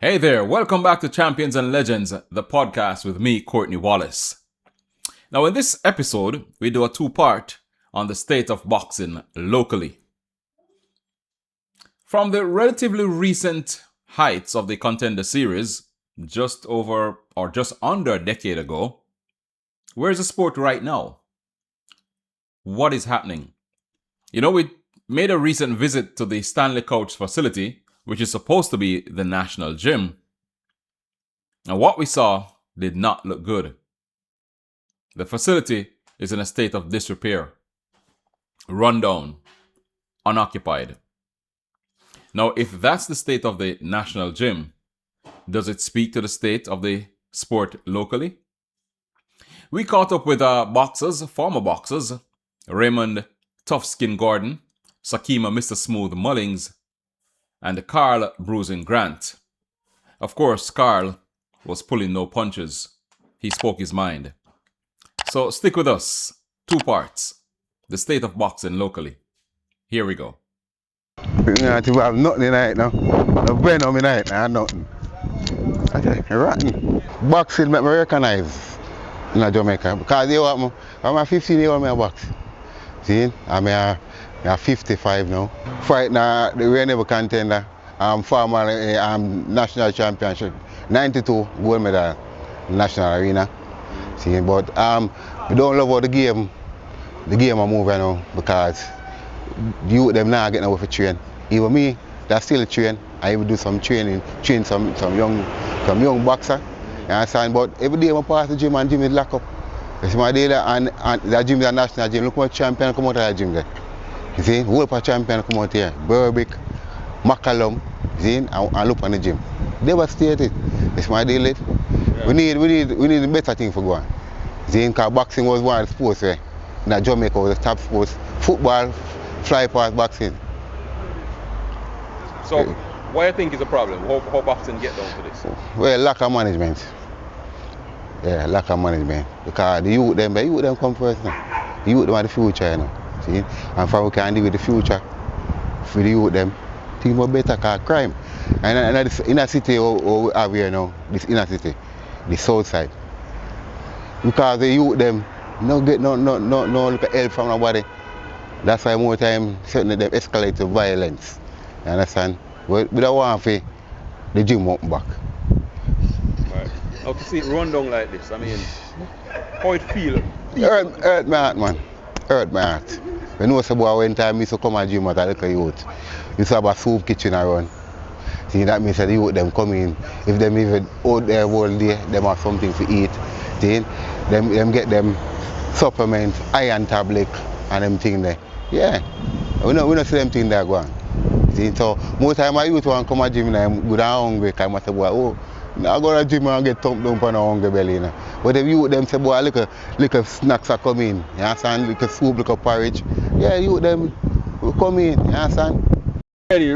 Hey there, welcome back to Champions and Legends, the podcast with me, Courtney Wallace. Now, in this episode, we do a two-part on the state of boxing locally. From the relatively recent heights of the Contender Series, just over or just under a decade ago, where's the sport right now? What is happening? We made a recent visit to the Stanley Couch facility, which is supposed to be the national gym. And what we saw did not look good. The facility is in a state of disrepair, rundown, unoccupied. Now, if that's the state of the national gym, does it speak to the state of the sport locally? We caught up with former boxers, Raymond Tough Skin Gordon, Sakima Mr. Smooth Mullings, and Carl Bruising Grant. Of course, Carl was pulling no punches. He spoke his mind. So stick with us. Two parts. The state of boxing locally. Here we go. I have nothing tonight now. No venom tonight, I have nothing. Okay, rotten. Boxing make me recognize in Jamaica. Because I'm 15 years old, I box. See, I'm 55 now. Fight now, we never contender. I'm former national championship. 92 gold medal national arena. See, but we don't love how the game are moving now because you them now getting away for train. Even me, that's still a train. I even do some training, train some young boxer. You understand? But every day I pass the gym and gym is locked up. It's my day and the gym is a national gym. Look what champion come out of that gym there. You see, whole champion come out here. Berbick, McCallum, see, and look on the gym. Devastated. It's my day late. Yeah. We need a better thing for going. See, because boxing was one of the sports where in Jamaica was the top sports. Football, fly past boxing. So, what do you think is the problem? How boxing get down to this? Well, lack of management. Yeah, lack of management. Because the youth them come first now. The youth them are the future, you know. See? And for we can deal with the future for the youth them, think about better cause crime. And this inner city we have here now, this inner city, the south side. Because the youth them no get no look at help from nobody. That's why more time certainly them escalate to violence. You understand? We don't want for the gym up back. Right. Now to see it run down like this, I mean, how it feel? Hurt my heart, man. Hurt my heart. You know some boy one time I used to come to gym at a little youth. Used to have a soup kitchen around. See, that means that the youth them come in. If them even out there all day, them have something to eat. See? Them get them supplements, iron tablet and them thing there. Yeah. We don't see them thing there go on. See, so most time I youth want to come to gym and I'm good and hungry because I say, boy, oh, I go to the gym and get thumped down on a hungry belly. You know? But if you them say, boy, little snacks are coming, you understand? Little soup, little porridge. Yeah, you them will come in, you understand? Ready.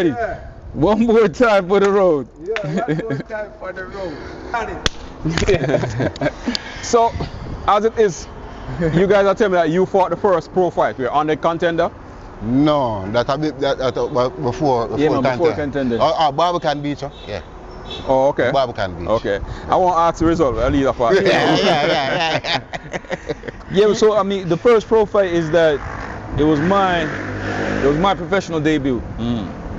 Yeah. One more time for the road. Yeah, one more time for the road. Got it. So, as it is, you guys are telling me that you fought the first pro fight. We're on the Contender? No, that before Contender. Barbican Beach, yeah. Oh, okay. Barbican Beach. Okay. I won't ask the result. I'll leave that part. Yeah. Yeah, so I mean, the first pro fight is that it was my professional debut.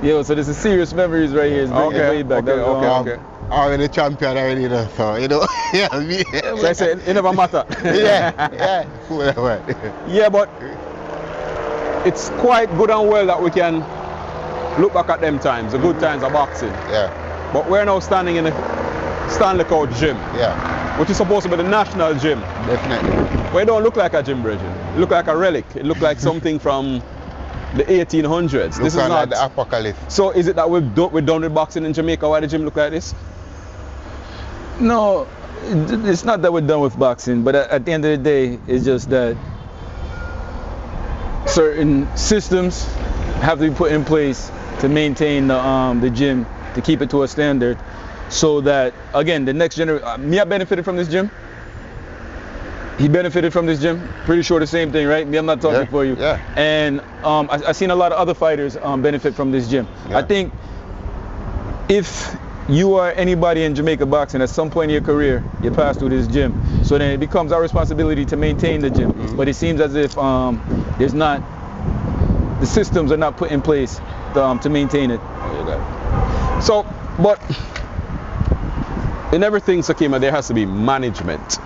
Yeah, so there's a serious memories right here. It's bringing it way back. Okay. Already champion already, you know, so you know. Yeah. So I said it never matter. Yeah. Yeah, but it's quite good and well that we can look back at them times, the good times of boxing. Yeah. But we're now standing in the Stanley Couch gym. Yeah. Which is supposed to be the national gym. Definitely. But it don't look like a gym, Bridget. It look like a relic. It look like something from the 1800s. This is not like the apocalypse. So is it that we're done with boxing in Jamaica? Why the gym look like this? No, it's not that we're done with boxing, but at the end of the day, it's just that certain systems have to be put in place to maintain the gym, to keep it to a standard, so that, again, the next generation, me, I benefited from this gym. He benefited from this gym. Pretty sure the same thing, right? Me, I'm not talking for you. Yeah. And I've seen a lot of other fighters benefit from this gym. Yeah. I think if you are anybody in Jamaica boxing, at some point in your career, you pass through this gym. So then it becomes our responsibility to maintain the gym. But it seems as if there's not, the systems are not put in place to maintain it. So, but in everything, Sakima, there has to be management.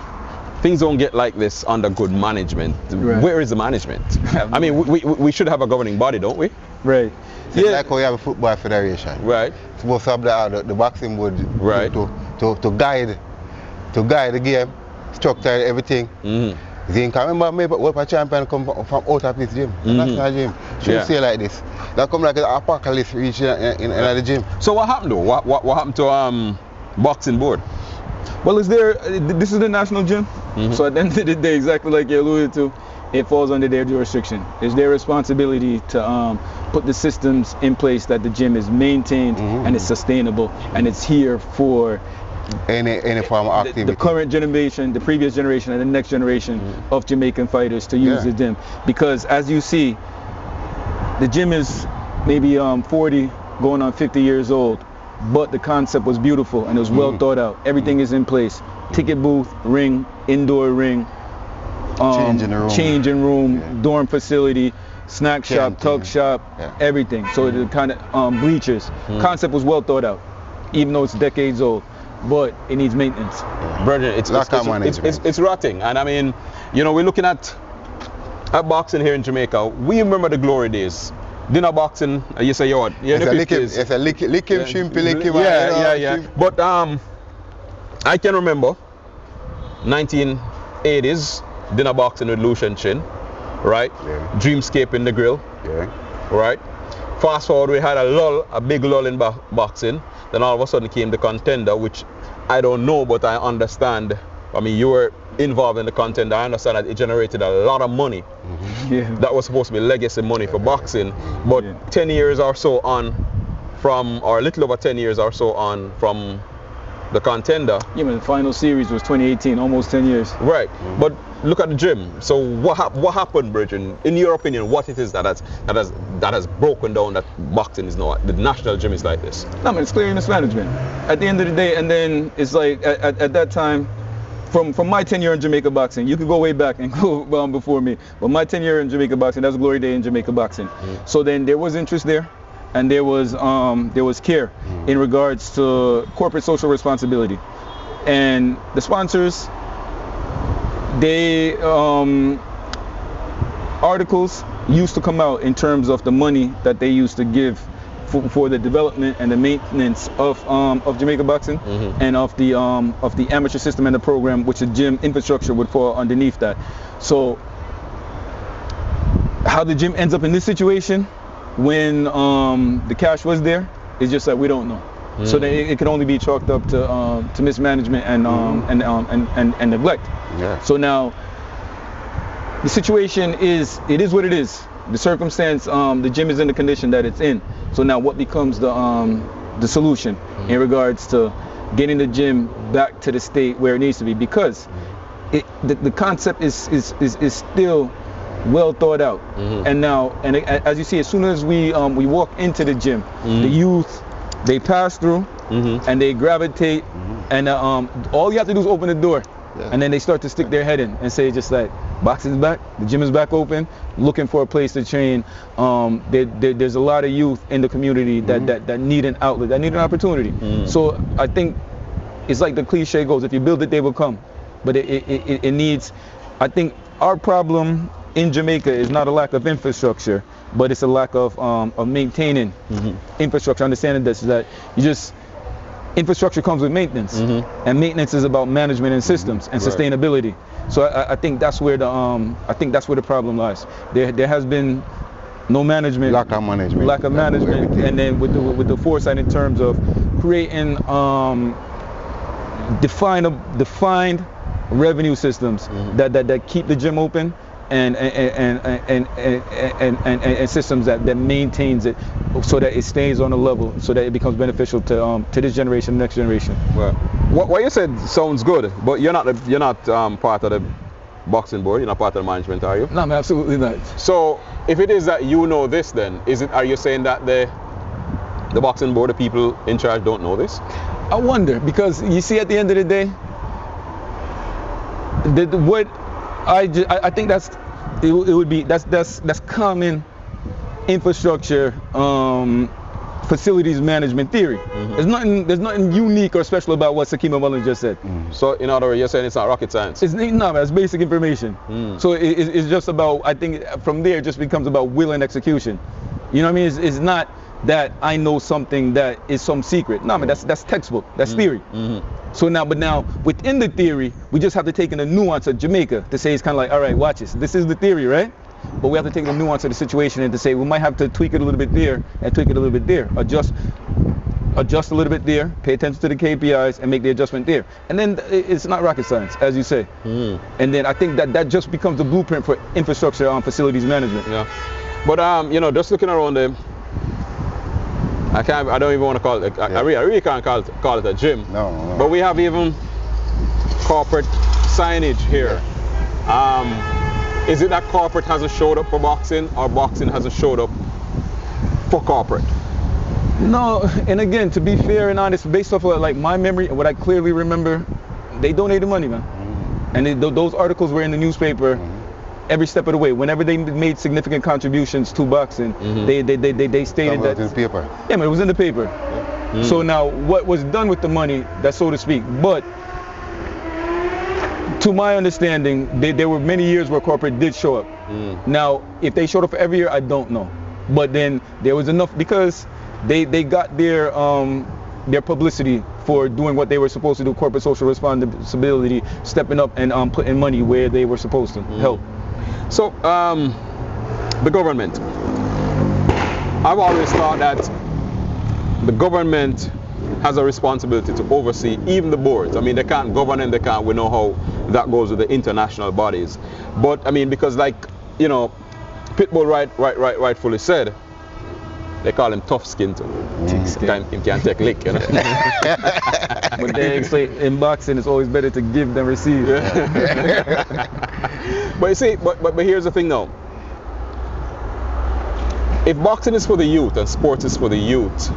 Things don't get like this under good management. Right. Where is the management? I mean, we should have a governing body, don't we? Right. It's like how you have a football federation. Right. It's supposed to have the boxing board Right. to guide the game, structure everything. Then can remember maybe what a champion come from out of this gym, national gym. Shouldn't say like this. That come like an apocalypse reach in the gym. So what happened though? What happened to boxing board? Well, this is the national gym. So at the end of the day, exactly like you alluded to, it falls under their jurisdiction. It's their responsibility to put the systems in place that the gym is maintained and it's sustainable and it's here for any form of activity. The current generation, the previous generation, and the next generation of Jamaican fighters to use the gym. Because as you see, the gym is maybe 40 going on 50 years old, but the concept was beautiful and it was well thought out. Everything is in place. Ticket booth, ring, indoor ring, changing room, dorm facility, snack shop, tuck shop, everything. So the kind of bleachers. Concept was well thought out, even though it's decades old, but it needs maintenance. Brethren, it's rotting. And I mean, you know, we're looking at boxing here in Jamaica. We remember the glory days. Dinner boxing, you say, yo, it's a lick him, shimpy, lick him. Yeah. But I can remember 1980s dinner boxing with Lucian Chin, right? Dreamscape in the grill, right? Fast forward, we had a big lull in boxing. Then all of a sudden came the Contender, which I don't know, but I understand. I mean, you were involved in the Contender. I understand that it generated a lot of money. That was supposed to be legacy money for boxing. But 10 years or so on from, or a little over 10 years or so on from the Contender. Yeah, but the final series was 2018, almost 10 years. But look at the gym. So what happened, Bridget? In your opinion, what it is that has broken down that boxing is now, the national gym is like this? No, man, it's clear mismanagement. At the end of the day, and then it's like at that time, from my tenure in Jamaica boxing, you could go way back and go before me, but my tenure in Jamaica boxing, that was glory day in Jamaica boxing. So then there was interest there, and there was care in regards to corporate social responsibility, and the sponsors, they articles used to come out in terms of the money that they used to give for the development and the maintenance of Jamaica boxing and of the amateur system and the program, which the gym infrastructure would fall underneath that. So how the gym ends up in this situation when the cash was there is just that we don't know. So that it can only be chalked up to mismanagement and neglect. So now the situation is what it is. The circumstance, the gym is in the condition that it's in. So now what becomes the solution in regards to getting the gym back to the state where it needs to be? Because the concept is still well thought out. And now, as you see, as soon as we walk into the gym, the youth, they pass through and they gravitate, and all you have to do is open the door. And then they start to stick their head in and say just like, boxing's back, the gym is back open, looking for a place to train. There's a lot of youth in the community that need an outlet, that need an opportunity. So I think it's like the cliche goes, if you build it, they will come. But it needs, I think our problem in Jamaica is not a lack of infrastructure, but it's a lack of maintaining infrastructure, understanding this, that you just, infrastructure comes with maintenance, and maintenance is about management and systems and sustainability. So I think that's where the problem lies. There has been no management, lack of management, and then with the foresight in terms of creating defined revenue systems that keep the gym open. And systems that maintains it so that it stays on a level, so that it becomes beneficial to this generation, next generation. Well, what you said sounds good, but you're not part of the boxing board. You're not part of the management, are you? No, I'm absolutely not. So if it is that you know this, then are you saying that the boxing board, the people in charge don't know this? I wonder, because you see, at the end of the day, I think that's common infrastructure, facilities management theory. There's nothing unique or special about what Sakima Mullen just said. So in other words, you're saying it's not rocket science? It's basic information. So it's just about, I think from there it just becomes about will and execution. You know what I mean? It's not that I know something that is some secret. No, man, that's textbook. That's theory. So now within the theory, we just have to take in the nuance of Jamaica to say it's kind of like, all right, watch this. This is the theory, right? But we have to take the nuance of the situation and to say we might have to tweak it a little bit there and tweak it a little bit there. Adjust a little bit there, pay attention to the KPIs and make the adjustment there. And then it's not rocket science, as you say. And then I think that just becomes the blueprint for infrastructure on facilities management. Yeah. But just looking around the, I don't even want to call it, I really can't call it a gym. No. But we have even corporate signage here. Is it that corporate hasn't showed up for boxing, or boxing hasn't showed up for corporate? No, and again, to be fair and honest, based off of like my memory and what I clearly remember, they donated money, man. And those articles were in the newspaper every step of the way. Whenever they made significant contributions to boxing, they stated that. It was in the paper. Yeah, man, it was in the paper. So now, what was done with the money, that's so to speak. But to my understanding, there were many years where corporate did show up. Now, if they showed up for every year, I don't know. But then there was enough, because they got their publicity for doing what they were supposed to do, corporate social responsibility, stepping up and putting money where they were supposed to help. So, the government. I've always thought that the government has a responsibility to oversee even the boards. I mean, they can't govern and we know how that goes with the international bodies. But I mean, because like, Pitbull rightfully said, they call him tough skin too. He can't take lick, But they say in boxing, it's always better to give than receive. But you see, but here's the thing now. If boxing is for the youth and sports is for the youth,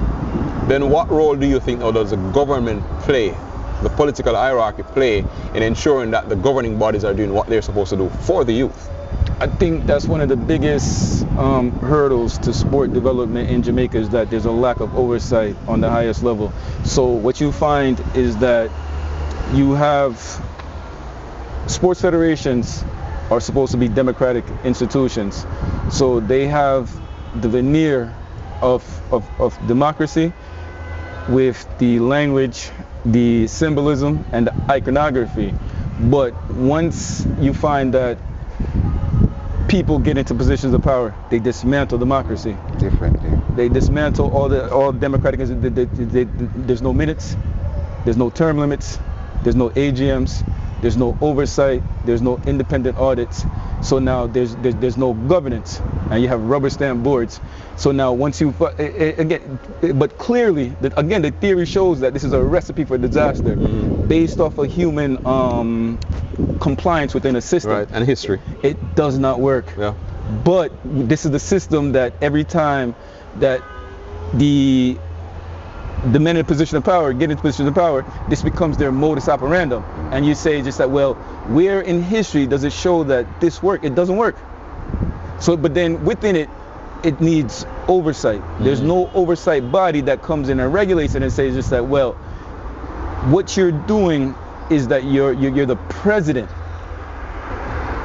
then what role do you think now does the government play, the political hierarchy play, in ensuring that the governing bodies are doing what they're supposed to do for the youth? I think that's one of the biggest hurdles to sport development in Jamaica, is that there's a lack of oversight on the highest level. So what you find is that you have sports federations are supposed to be democratic institutions. So they have the veneer of democracy with the language, the symbolism, and the iconography. But once you find that people get into positions of power, they dismantle democracy. Differently. They dismantle all democratic. There's no minutes, there's no term limits, there's no AGMs, there's no oversight, there's no independent audits. So now there's no governance, and you have rubber stamp boards. So now once you again, but clearly, again, the theory shows that this is a recipe for disaster, based off of human compliance within a system. Right, and history. It does not work. Yeah. But this is the system that every time that the men in a position of power get into position of power, this becomes their modus operandum. And you say just that, well, where in history does it show that this work? It doesn't work. So, but then within it, it needs oversight. There's no oversight body that comes in and regulates it and says just that, well, what you're doing is that you're the president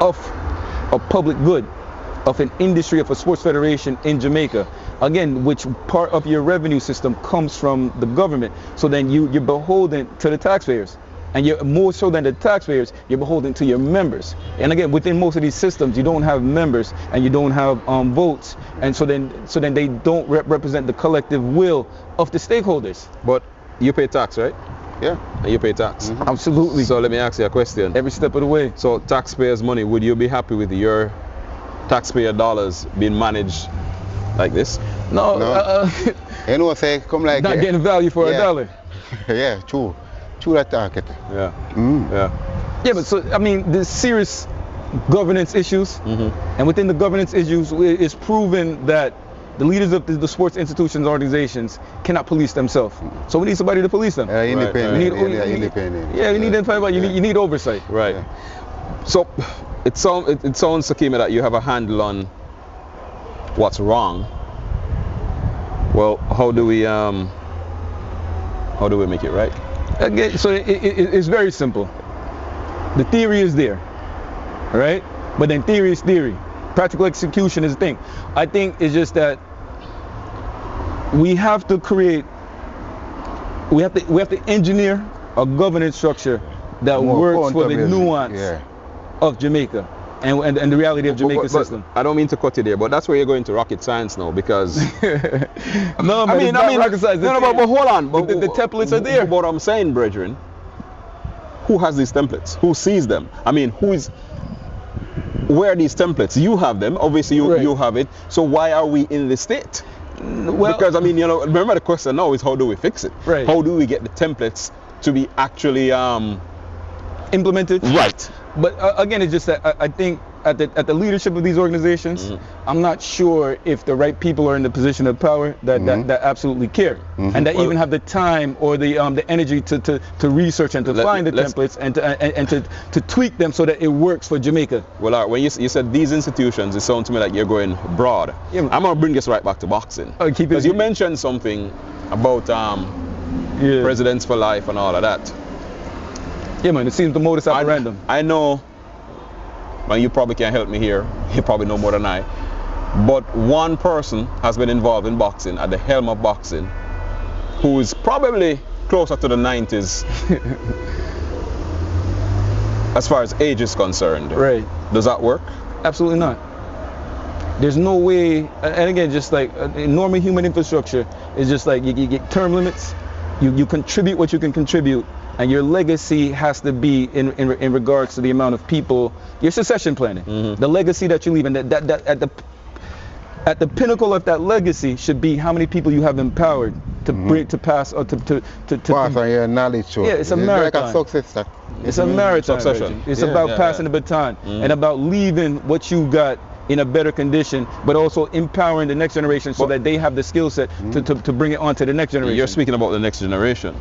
of a public good, of an industry, of a sports federation in Jamaica. Again, which part of your revenue system comes from the government. So then you're beholden to the taxpayers. And you're more so than the taxpayers, you're beholden to your members. And again, within most of these systems, you don't have members and you don't have votes. And so then they don't represent the collective will of the stakeholders. But you pay tax, right? Yeah. And you pay tax. Absolutely. So let me ask you a question. Every step of the way. So taxpayers' money, would you be happy with your taxpayer dollars being managed like this? No. You say, come like not getting value for a dollar. Yeah, true. True that target. Yeah. Yeah, but so, I mean, there's serious governance issues. And within the governance issues, it's proven that the leaders of the sports institutions, organizations cannot police themselves. So we need somebody to police them. Independent. We need, Independent. Yeah, we need independent. You need oversight. Right. So it sounds to Kimi that you have a handle on what's wrong. Well, how do we make it right? Again, so it's very simple. The theory is there, right? But then theory is theory. Practical execution is the thing. I think it's just that we have to create, we have to engineer a governance structure that works for the nuance of Jamaica and the reality of Jamaica's system. I don't mean to cut you there, but that's where you're going to rocket science now, because no, man, I mean, rocket science. No, but hold on. But the templates are there. But what I'm saying, brethren, who has these templates? Who sees them? I mean, where are these templates? You have them. Obviously, you have it. So why are we in this state? Well, because I mean, remember the question now is how do we fix it? Right. How do we get the templates to be actually implemented? Right. But again, it's just that I think at the leadership of these organizations, I'm not sure if the right people are in the position of power that absolutely care and that even have the time or the energy to research and to find the templates and to tweak them so that it works for Jamaica. Well, when you said these institutions, it sounds to me like you're going broad. Yeah, I'm gonna bring this right back to boxing. Because you mentioned something about presidents for life and all of that. Yeah, man, it seems the modus operandi. I know, and you probably can't help me here, you probably know more than I, but one person has been involved in boxing, at the helm of boxing, who is probably closer to the 90s as far as age is concerned. Right. Does that work? Absolutely not. There's no way, and again, just like normal human infrastructure, is just like you get term limits, you contribute what you can contribute, and your legacy has to be in regards to the amount of people, your succession planning, the legacy that you leave, and that at the pinnacle of that legacy should be how many people you have empowered to bring to pass or to pass on your knowledge. Yeah, it's a marathon. Like a successor. It's a marathon. Succession. It's about passing the baton and about leaving what you got in a better condition, but also empowering the next generation so that they have the skill set to bring it on to the next generation. You're speaking about the next generation.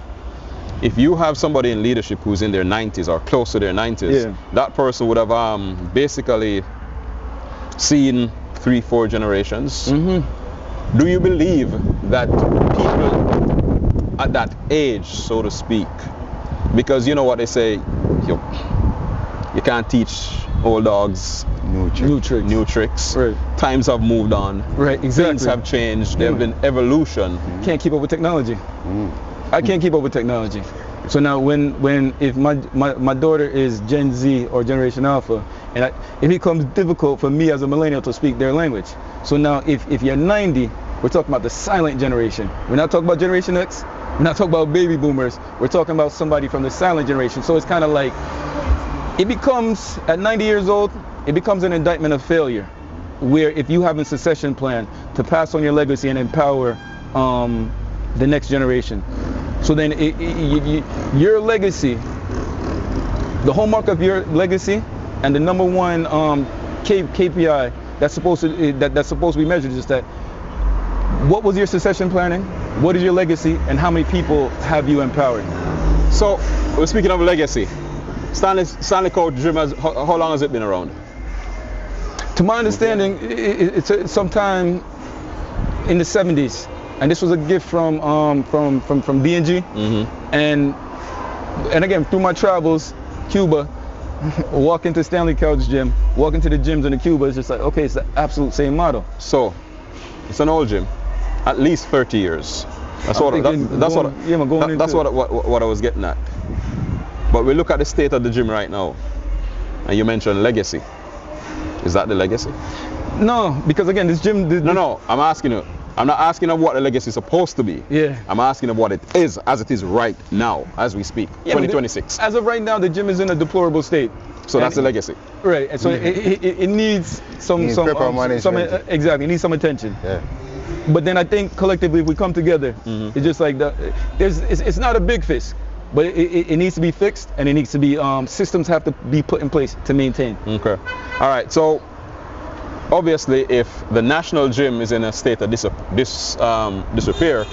If you have somebody in leadership who's in their 90s or close to their 90s, that person would have basically seen 3-4 generations. Do you believe that people at that age, so to speak, because you know what they say, you can't teach old dogs new tricks. Right. Times have moved on. Right, exactly. Things have changed. There have been evolution. Can't keep up with technology. I can't keep up with technology. So now if my daughter is Gen Z or Generation Alpha, and it becomes difficult for me as a millennial to speak their language. So now if you're 90, we're talking about the silent generation. We're not talking about Generation X. We're not talking about baby boomers. We're talking about somebody from the silent generation. So it's kind of like, it becomes, at 90 years old, it becomes an indictment of failure, where if you have a succession plan to pass on your legacy and empower the next generation. So then your legacy, the hallmark of your legacy and the number one KPI that's supposed to be measured is that what was your succession planning, what is your legacy, and how many people have you empowered? So we're speaking of legacy. Stanley Coach Gym, how long has it been around? To my understanding, it's sometime in the 70s. And this was a gift from B&G, and again through my travels, Cuba, walk into Stanley Couch Gym, walk into the gyms in the Cuba, it's just like, okay, it's the absolute same model. So it's an old gym, at least 30 years. That's what I was getting at. But we look at the state of the gym right now, and you mentioned legacy. Is that the legacy? No, because again, this gym. No, I'm asking you. I'm not asking of what the legacy is supposed to be. Yeah. I'm asking of what it is as it is right now, as we speak, 2026. As of right now, the gym is in a deplorable state. So that's the legacy. Right. And so it needs some exactly. It needs some attention. Yeah. But then I think collectively, if we come together, it's just like it's not a big fix, but it needs to be fixed, and it needs to be systems have to be put in place to maintain. Okay. All right. So obviously, if the national gym is in a state of disrepair,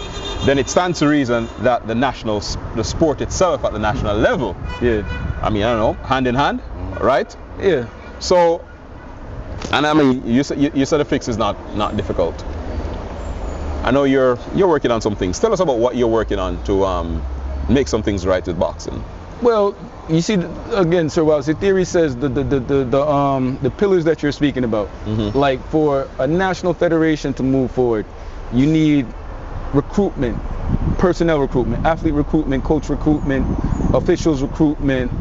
then it stands to reason that the sport itself at the national level, Yeah. I mean, I don't know, hand in hand, right? Yeah. So, and I mean, you said the fix is not difficult. I know you're working on some things. Tell us about what you're working on to make some things right with boxing. Well, you see, again, Sir Wallace, the theory says the pillars that you're speaking about, like for a national federation to move forward, you need recruitment, personnel recruitment, athlete recruitment, coach recruitment, officials recruitment,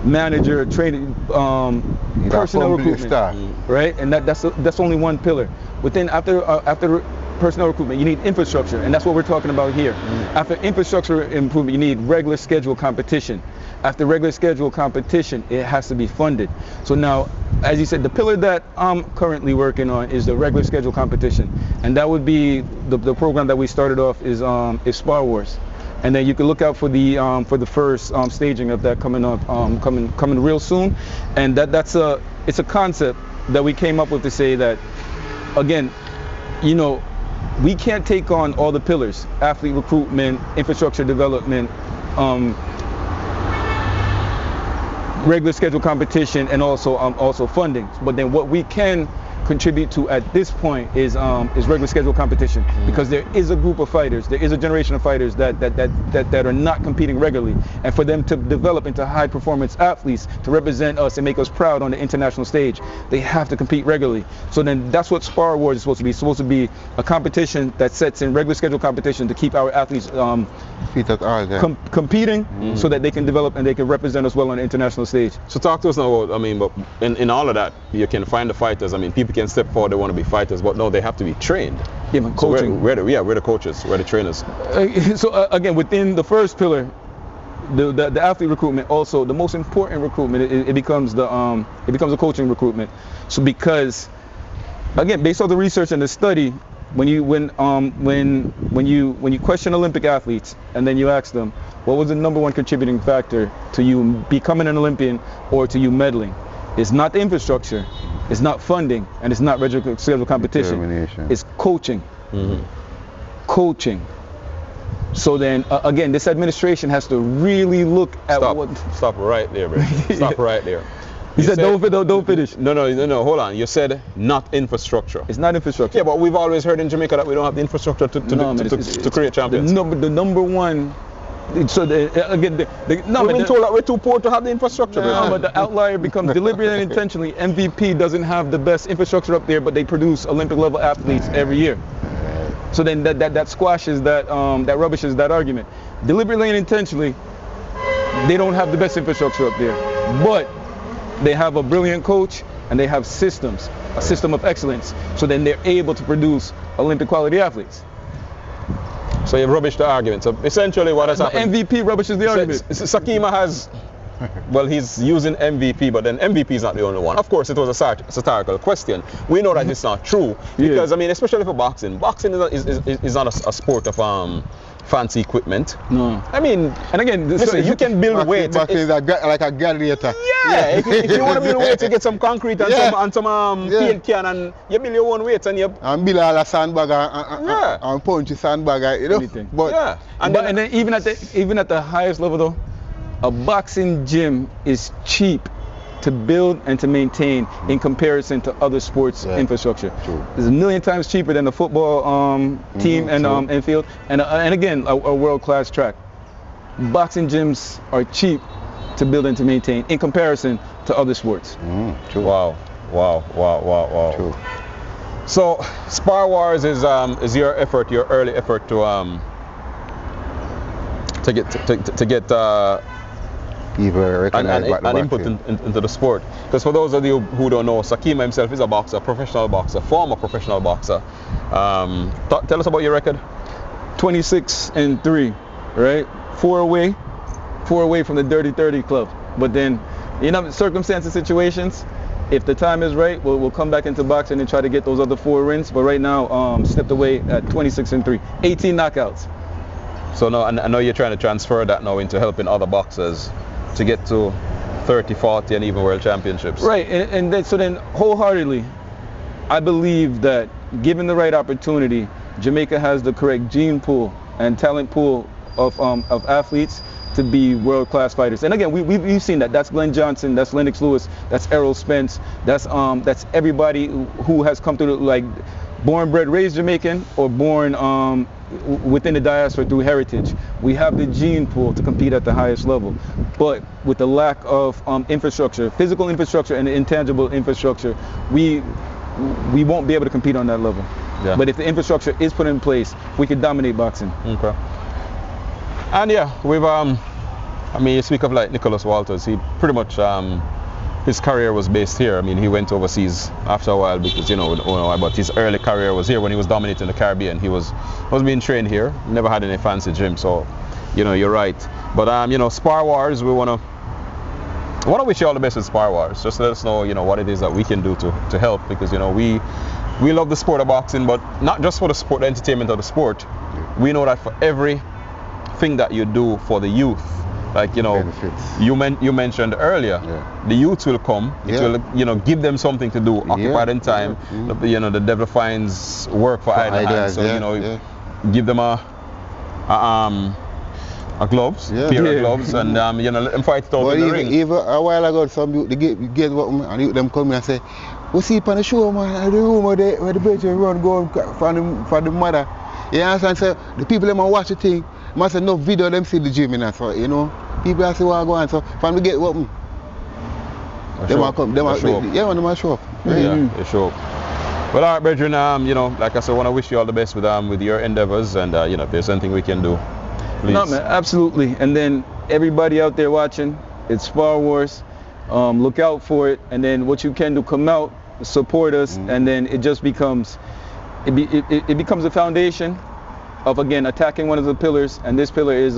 manager, training, personnel recruitment, right? And that's only one pillar. After personnel recruitment, you need infrastructure, and that's what we're talking about here. After infrastructure improvement, you need regular scheduled competition. After regular scheduled competition, it has to be funded. So now, as you said, the pillar that I'm currently working on is the regular scheduled competition, and that would be the program that we started off is Spar Wars, and then you can look out for the first staging of that coming up, coming real soon, and it's a concept that we came up with to say that, again, you know, we can't take on all the pillars: athlete recruitment, infrastructure development, regular scheduled competition, and also funding. But then what we can contribute to at this point is regular scheduled competition, because there is a group of fighters, there is a generation of fighters that are not competing regularly, and for them to develop into high performance athletes to represent us and make us proud on the international stage, they have to compete regularly. So then that's what Spar Wars is supposed to be. It's supposed to be a competition that sets in regular scheduled competition to keep our athletes competing, so that they can develop and they can represent us well on the international stage. So talk to us now about, I mean, but in all of that, you can find the fighters. I mean, people can step forward, they want to be fighters, but no, they have to be trained. Yeah, man, coaching. So we're the coaches, we're the trainers. Again, within the first pillar, the athlete recruitment, also the most important recruitment, it becomes the coaching recruitment. So because, again, based on the research and the study, when you question Olympic athletes and then you ask them what was the number one contributing factor to you becoming an Olympian or to you medaling, it's not the infrastructure, it's not funding, and it's not regular scheduled competition. It's coaching. Coaching. So then, again, this administration has to really look at Stop right there, bro. Stop right there. You said don't finish. No, hold on. You said not infrastructure. It's not infrastructure. Yeah, but we've always heard in Jamaica that we don't have the infrastructure to create champions. The number one. So we've been told that we're too poor to have the infrastructure. No, but the outlier becomes deliberately and intentionally. MVP doesn't have the best infrastructure up there, but they produce Olympic level athletes every year. So then that squashes that rubbishes that argument. Deliberately and intentionally, they don't have the best infrastructure up there, but they have a brilliant coach and they have systems, a system of excellence. So then they're able to produce Olympic quality athletes. So you've rubbished the argument. So essentially what has happened... MVP rubbishes the argument. Sakima has... Well, he's using MVP, but then MVP is not the only one. Of course, it was a satirical question. We know that it's not true. Because, I mean, especially for boxing. Boxing is not a sport of fancy equipment. No. I mean... And again... Listen, you can build weight. Boxing is like a gladiator. Yeah, if you want to build weight, you get some concrete and some paint can, and you build your own weights and you... And build all a sandbag and punch a sandbag, you know. Anything. But and then even at the highest level though, a boxing gym is cheap to build and to maintain in comparison to other sports infrastructure. True. It's a million times cheaper than the football team and field, and again a world-class track. Boxing gyms are cheap to build and to maintain in comparison to other sports. True. Wow. True. So Spar Wars is your effort, your early effort to get an input into the sport. Because for those of you who don't know, Sakima himself is a boxer, professional boxer, former professional boxer. Tell us about your record. 26-3, right? 4 away from the Dirty 30 club. But then, circumstances, situations, if the time is right, we'll come back into boxing and try to get those other 4 wins. But right now, stepped away at 26-3, 18 knockouts. So now I know you're trying to transfer that now into helping other boxers to get to 30, 40, and even world championships. Right, and then wholeheartedly, I believe that given the right opportunity, Jamaica has the correct gene pool and talent pool of athletes to be world-class fighters. And again, we've seen that. That's Glenn Johnson, that's Lennox Lewis, that's Errol Spence, that's everybody who has come through, like born, bred, raised Jamaican, or born within the diaspora through heritage. We have the gene pool to compete at the highest level, but with the lack of infrastructure, physical infrastructure and intangible infrastructure, we won't be able to compete on that level. Yeah. But if the infrastructure is put in place, we could dominate boxing. Okay. And yeah, we've I mean, you speak of like Nicholas Walters. He pretty much his career was based here. I mean, he went overseas after a while because but his early career was here when he was dominating the Caribbean. He was being trained here. Never had any fancy gym. So, you're right. But Spar Wars, we wanna wish you all the best with Spar Wars. Just let us know, what it is that we can do to help, because we love the sport of boxing, but not just for the sport, the entertainment of the sport. We know that for every thing that you do for the youth, like Benefits. you mentioned earlier, the youths will come. It will give them something to do, occupy them time. The devil finds work for idle hands. So give them a gloves, pair of gloves, and let them fight it out in the ring. Even a while ago, some youth, they get what, and youth them come in and say, we see it on the show, man, the room where the bedroom run go for the mother. You understand? So the people them watch the thing, must have no video them see the gym in, so people are see what go on. So from the get what they might come, they might show up. Yeah, they might show up. Yeah, they show up. Well, all right, brethren, like I said, I want to wish you all the best with your endeavors, and if there's anything we can do, please. No, man, absolutely. And then everybody out there watching, it's Spar Wars. Look out for it, and then what you can do, come out, support us, and then it just becomes it becomes a foundation of, again, attacking one of the pillars. And this pillar is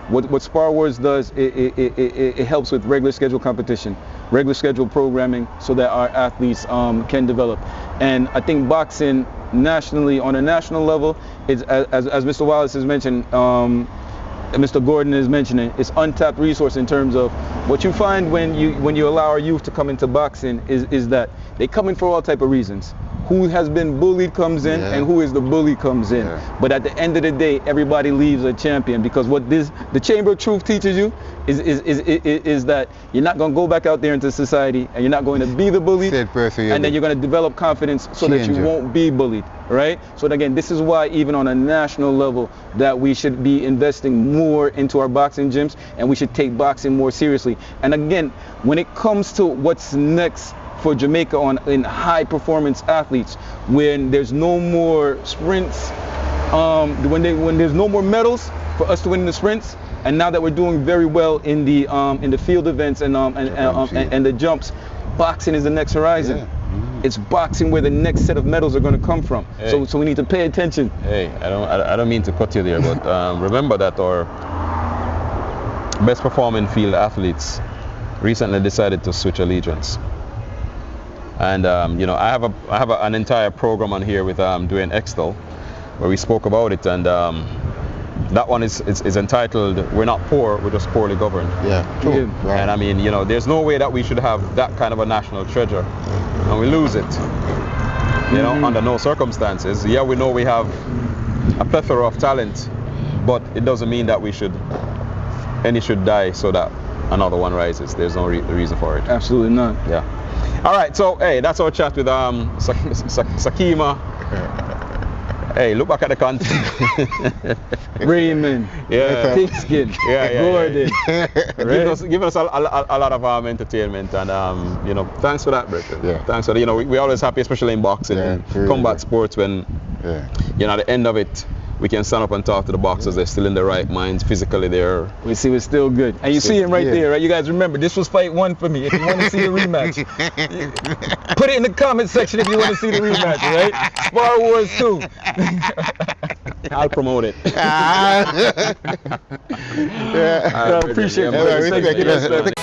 what Spar Wars does. It helps with regular schedule competition, regular schedule programming, so that our athletes can develop. And I think boxing nationally, on a national level, is as Mr. Wallace has mentioned, Mr. Gordon is mentioning, it's untapped resource in terms of what you find when you allow our youth to come into boxing is that they come in for all type of reasons. Who has been bullied comes in, and who is the bully comes in. But at the end of the day, everybody leaves a champion, because what the Chamber of Truth teaches you is that you're not going to go back out there into society, and you're not going to be the bully, and then you're going to develop confidence so that you won't be bullied, right? So again, this is why even on a national level that we should be investing more into our boxing gyms, and we should take boxing more seriously. And again, when it comes to what's next for Jamaica in high performance athletes, when there's no more sprints, when there's no more medals for us to win in the sprints, and now that we're doing very well in the field events and the jumps, boxing is the next horizon. It's boxing where the next set of medals are going to come from. Hey. So we need to pay attention. Hey, I don't mean to cut you there, but remember that our best performing field athletes recently decided to switch allegiance. And I have an entire program on here with Dwayne Extel, where we spoke about it, and that one is entitled "We're Not Poor, We're Just Poorly Governed." Yeah, true. Right. And I mean, there's no way that we should have that kind of a national treasure and we lose it. Under no circumstances. Yeah, we know we have a plethora of talent, but it doesn't mean that any should die so that another one rises. There's no reason for it. Absolutely not. Yeah. All right, so hey, that's our chat with Sakima. Hey, look back at the content. Raymond, Thickskin, Gordon. Give us a lot of entertainment, and thanks for that, Brethren. Yeah. Thanks for that. We're always happy, especially in boxing and combat sports, when at the end of it, we can stand up and talk to the boxers. They're still in the right minds. Physically, we're still good. And you see him right there, right? You guys remember, this was fight 1 for me. If you want to see the rematch, put it in the comment section if you want to see the rematch, right? Spar Wars 2. I'll promote it. I appreciate it.